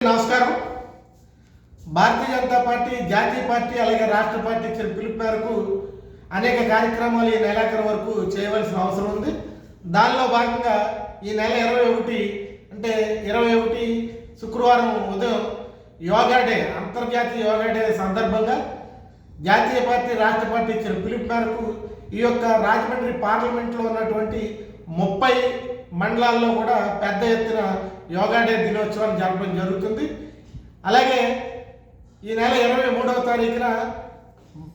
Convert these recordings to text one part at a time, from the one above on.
నమస్కారం. భారతీయ జనతా పార్టీ, జాతీయ పార్టీ అలాగే రాష్ట్ర పార్టీ ఇచ్చిన పిలుపు మేరకు అనేక కార్యక్రమాలు ఈ నెలాఖరు వరకు చేయవలసిన అవసరం ఉంది. దానిలో భాగంగా ఈ నెల 21 అంటే 21 శుక్రవారం ఉదయం యోగా డే, అంతర్జాతీయ యోగా డే సందర్భంగా జాతీయ పార్టీ, రాష్ట్ర పార్టీ ఇచ్చిన పిలుపు మేరకు ఈ యొక్క రాజమండ్రి పార్లమెంట్లో ఉన్నటువంటి 30 మండలాల్లో కూడా పెద్ద ఎత్తున యోగా డే దినోత్సవాన్ని జరపడం జరుగుతుంది. అలాగే ఈ నెల 23వ తారీఖున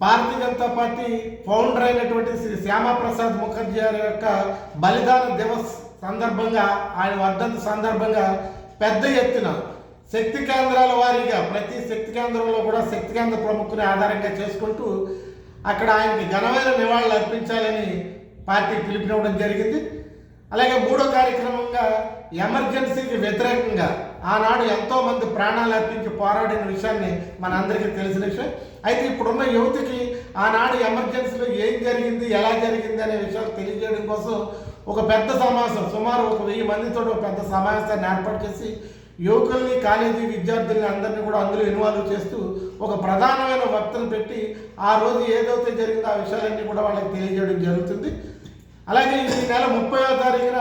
భారతీయ జనతా పార్టీ ఫౌండర్ అయినటువంటి శ్రీ శ్యామాప్రసాద్ ముఖర్జీ గారి యొక్క బలిదాన దివస్ సందర్భంగా, ఆయన వర్ధంతి సందర్భంగా పెద్ద ఎత్తున శక్తి కేంద్రాల వారీగా ప్రతి శక్తి కేంద్రంలో కూడా శక్తి కేంద్ర ప్రముఖుని ఆధారంగా చేసుకుంటూ అక్కడ ఆయనకి ఘనమైన నివాళులు అర్పించాలని పార్టీ పిలుపునివ్వడం జరిగింది. అలాగే 3వ కార్యక్రమంగా ఎమర్జెన్సీకి వ్యతిరేకంగా ఆనాడు ఎంతోమంది ప్రాణాలు అర్పించి పోరాడిన విషయాన్ని మనందరికీ తెలిసిన విషయం. అయితే ఇప్పుడున్న యువతికి ఆనాడు ఎమర్జెన్సీలో ఏం జరిగింది, ఎలా జరిగింది అనే విషయాలు తెలియజేయడం కోసం ఒక పెద్ద సమావేశం, సుమారు 1000 మందితో ఒక పెద్ద సమావేశాన్ని ఏర్పాటు చేసి యువకుల్ని, కాలేజీ విద్యార్థుల్ని అందరినీ కూడా అందులో ఇన్వాల్వ్ చేస్తూ ఒక ప్రధానమైన వక్తను పెట్టి ఆ రోజు ఏదైతే జరిగిందో ఆ విషయాలన్నీ కూడా వాళ్ళకి తెలియజేయడం జరుగుతుంది. అలాగే ఈ నెల 30వ తారీఖున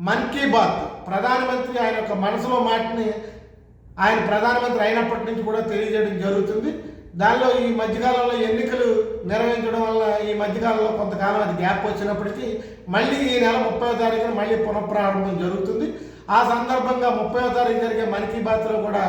మన్ కీ బాత్, ప్రధానమంత్రి ఆయన యొక్క మనసులో మాటని ఆయన ప్రధానమంత్రి అయినప్పటి నుంచి కూడా తెలియజేయడం జరుగుతుంది. దానిలో ఈ మధ్యకాలంలో ఎన్నికలు నిర్వహించడం వల్ల ఈ మధ్యకాలంలో కొంతకాలం అది గ్యాప్ వచ్చినప్పటికీ మళ్ళీ ఈ నెల 30వ తారీఖున మళ్ళీ పునఃప్రారంభం జరుగుతుంది. ఆ సందర్భంగా 30వ తారీఖు జరిగే మన్ కీ బాత్లో కూడా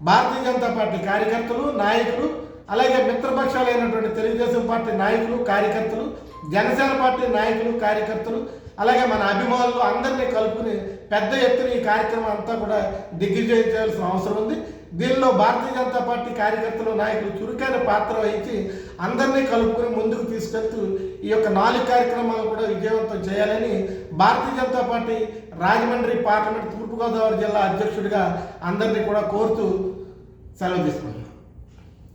భారతీయ జనతా పార్టీ కార్యకర్తలు, నాయకులు, అలాగే మిత్రపక్షాలైనటువంటి తెలుగుదేశం పార్టీ నాయకులు, కార్యకర్తలు, జనసేన పార్టీ నాయకులు, కార్యకర్తలు, అలాగే మన అభిమానులు అందరినీ కలుపుకుని పెద్ద ఎత్తున ఈ కార్యక్రమం అంతా కూడా దిగ్విజయం చేయాల్సిన అవసరం ఉంది. దీనిలో భారతీయ జనతా పార్టీ కార్యకర్తలు, నాయకులు చురుకైన పాత్ర వహించి అందరినీ కలుపుకుని ముందుకు తీసుకెళ్తూ ఈ యొక్క 4 కార్యక్రమాలు కూడా విజయవంతం చేయాలని భారతీయ జనతా పార్టీ రాజమండ్రి పార్లమెంట్ తూర్పుగోదావరి జిల్లా అధ్యక్షుడిగా అందరినీ కూడా కోరుతూ సెలవు తీసుకుంటున్నాను.